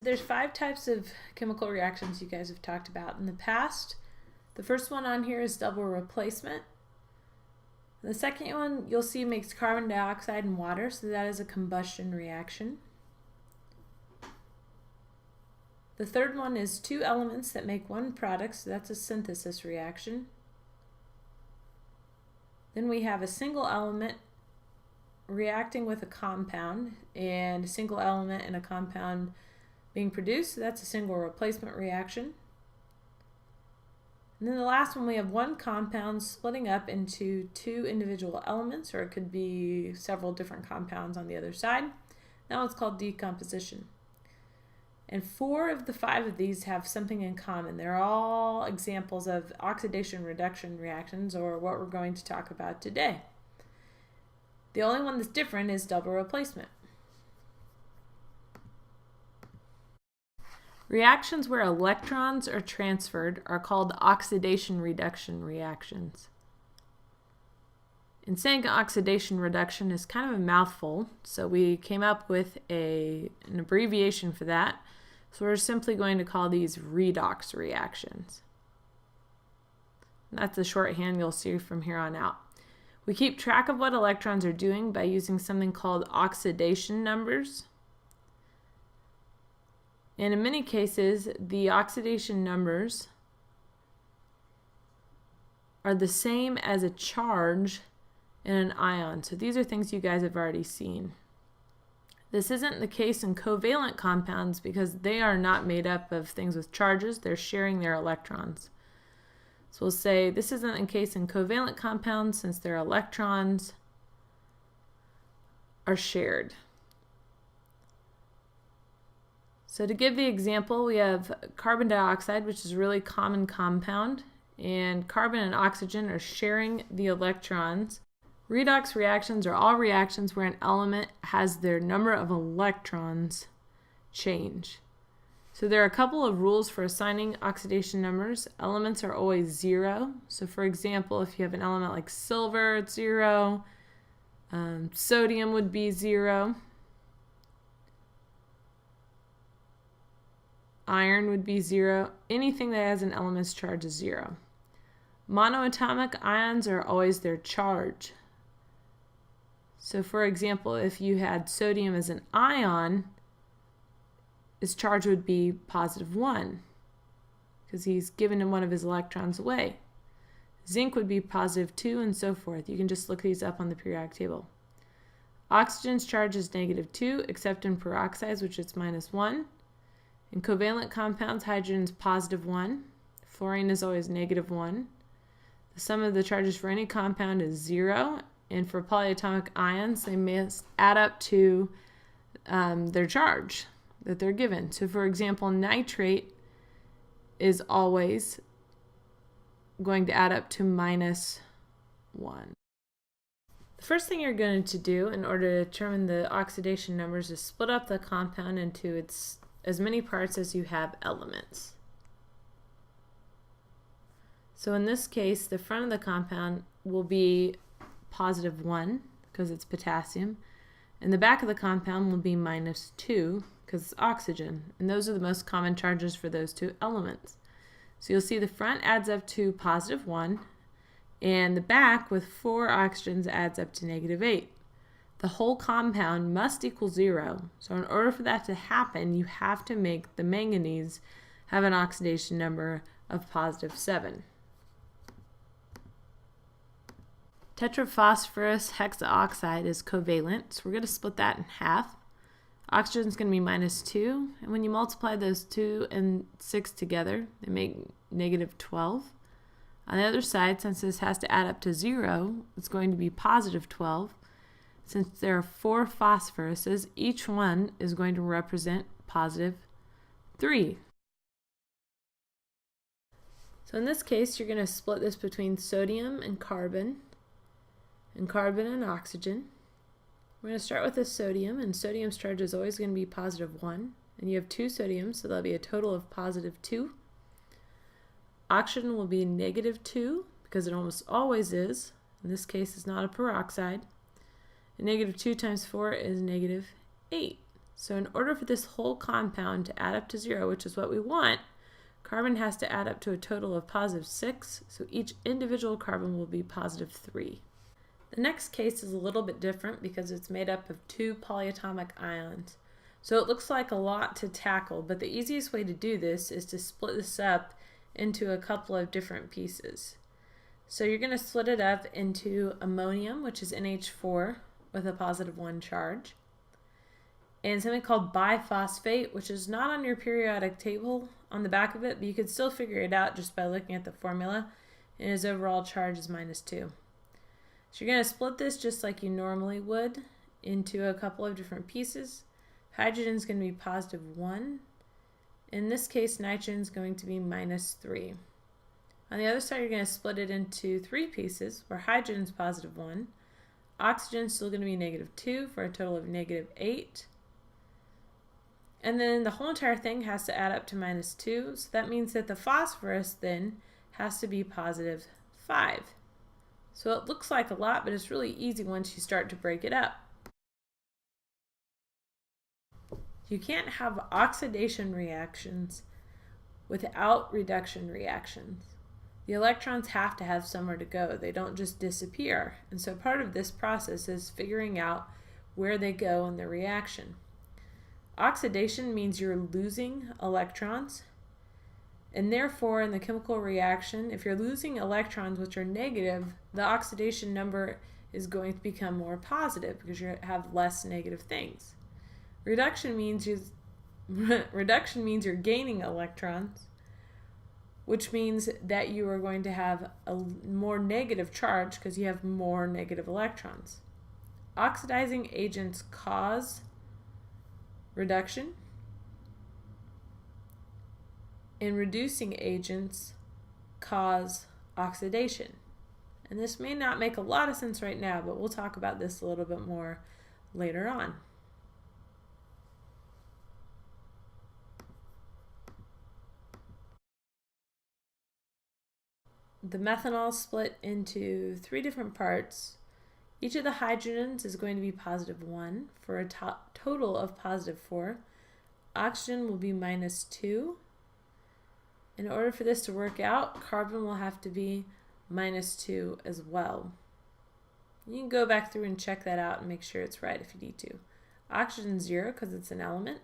There's 5 types of chemical reactions you guys have talked about in the past. The first one on here is double replacement. The second one you'll see makes carbon dioxide and water, so that is a combustion reaction. The third one is 2 elements that make one product, so that's a synthesis reaction. Then we have a single element reacting with a compound, and a single element and a compound being produced, so that's a single replacement reaction. And then the last one, we have one compound splitting up into 2 individual elements, or it could be several different compounds on the other side. That one's called decomposition. And 4 of the 5 of these have something in common. They're all examples of oxidation reduction reactions, or what we're going to talk about today. The only one that's different is double replacement. Reactions where electrons are transferred are called oxidation reduction reactions. And saying oxidation reduction is kind of a mouthful, so we came up with an abbreviation for that. So we're simply going to call these redox reactions. And that's the shorthand you'll see from here on out. We keep track of what electrons are doing by using something called oxidation numbers. And in many cases, the oxidation numbers are the same as a charge in an ion. So these are things you guys have already seen. This isn't the case in covalent compounds because they are not made up of things with charges. They're sharing their electrons. So we'll say this isn't the case in covalent compounds since their electrons are shared. So to give the example, we have carbon dioxide, which is a really common compound, and carbon and oxygen are sharing the electrons. Redox reactions are all reactions where an element has their number of electrons change. So there are a couple of rules for assigning oxidation numbers. Elements are always 0. So for example, if you have an element like silver, it's 0. Sodium would be 0. Iron would be 0. Anything that has an element's charge is 0. Monoatomic ions are always their charge. So for example, if you had sodium as an ion, his charge would be +1 because he's given one of his electrons away. Zinc would be +2 and so forth. You can just look these up on the periodic table. Oxygen's charge is -2 except in peroxides, which is -1. In covalent compounds, hydrogen is +1. Fluorine is always -1. The sum of the charges for any compound is 0. And for polyatomic ions, they must add up to their charge that they're given. So for example, nitrate is always going to add up to -1. The first thing you're going to do in order to determine the oxidation numbers is split up the compound into as many parts as you have elements. So in this case, the front of the compound will be +1 because it's potassium, and the back of the compound will be -2 because it's oxygen, and those are the most common charges for those 2 elements. So you'll see the front adds up to +1, and the back with 4 oxygens adds up to -8. The whole compound must equal 0, so in order for that to happen, you have to make the manganese have an oxidation number of +7. Tetraphosphorus hexaoxide is covalent, so we're going to split that in half. Oxygen is going to be -2, and when you multiply those 2 and 6 together, they make -12. On the other side, since this has to add up to 0, it's going to be +12. Since there are 4 phosphoruses, each one is going to represent +3. So in this case, you're going to split this between sodium and carbon and oxygen. We're going to start with the sodium, and sodium's charge is always going to be +1. And you have 2 sodiums, so that'll be a total of +2. Oxygen will be -2 because it almost always is. In this case, it's not a peroxide. And -2 times 4 is -8. So in order for this whole compound to add up to 0, which is what we want, carbon has to add up to a total of positive 6, so each individual carbon will be positive 3. The next case is a little bit different because it's made up of 2 polyatomic ions. So it looks like a lot to tackle, but the easiest way to do this is to split this up into a couple of different pieces. So you're going to split it up into ammonium, which is NH4 with a positive 1 charge, and something called biphosphate, which is not on your periodic table on the back of it, but you could still figure it out just by looking at the formula, and his overall charge is -2. So you're going to split this just like you normally would into a couple of different pieces. Hydrogen is going to be positive 1. In this case, nitrogen is going to be -3. On the other side, you're going to split it into 3 pieces where hydrogen is positive 1. Oxygen is still going to be -2 for a total of -8. And then the whole entire thing has to add up to -2, so that means that the phosphorus then has to be positive 5. So it looks like a lot, but it's really easy once you start to break it up. You can't have oxidation reactions without reduction reactions. The electrons have to have somewhere to go. They don't just disappear. And so part of this process is figuring out where they go in the reaction. Oxidation means you're losing electrons, and therefore in the chemical reaction, if you're losing electrons which are negative, the oxidation number is going to become more positive because you have less negative things. Reduction means you're gaining electrons, which means that you are going to have a more negative charge because you have more negative electrons. Oxidizing agents cause reduction, and reducing agents cause oxidation. And this may not make a lot of sense right now, but we'll talk about this a little bit more later on. The methanol is split into 3 different parts. Each of the hydrogens is going to be positive 1 for a total of positive 4. Oxygen will be -2. In order for this to work out, carbon will have to be -2 as well. You can go back through and check that out and make sure it's right if you need to. Oxygen 0 because it's an element.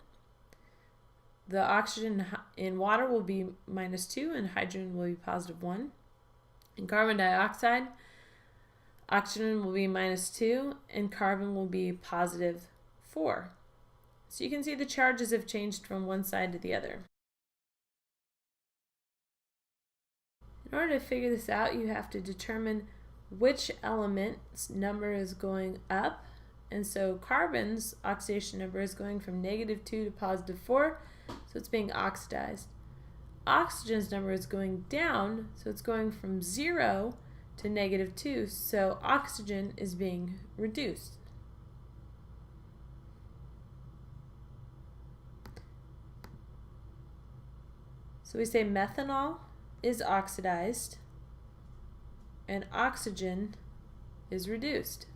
The oxygen in water will be -2 and hydrogen will be positive 1. In carbon dioxide, oxygen will be -2 and carbon will be positive 4. So you can see the charges have changed from one side to the other. In order to figure this out, you have to determine which element's number is going up. And so carbon's oxidation number is going from -2 to positive 4, so it's being oxidized. Oxygen's number is going down, so it's going from 0 to -2, so oxygen is being reduced. So we say methanol is oxidized and oxygen is reduced.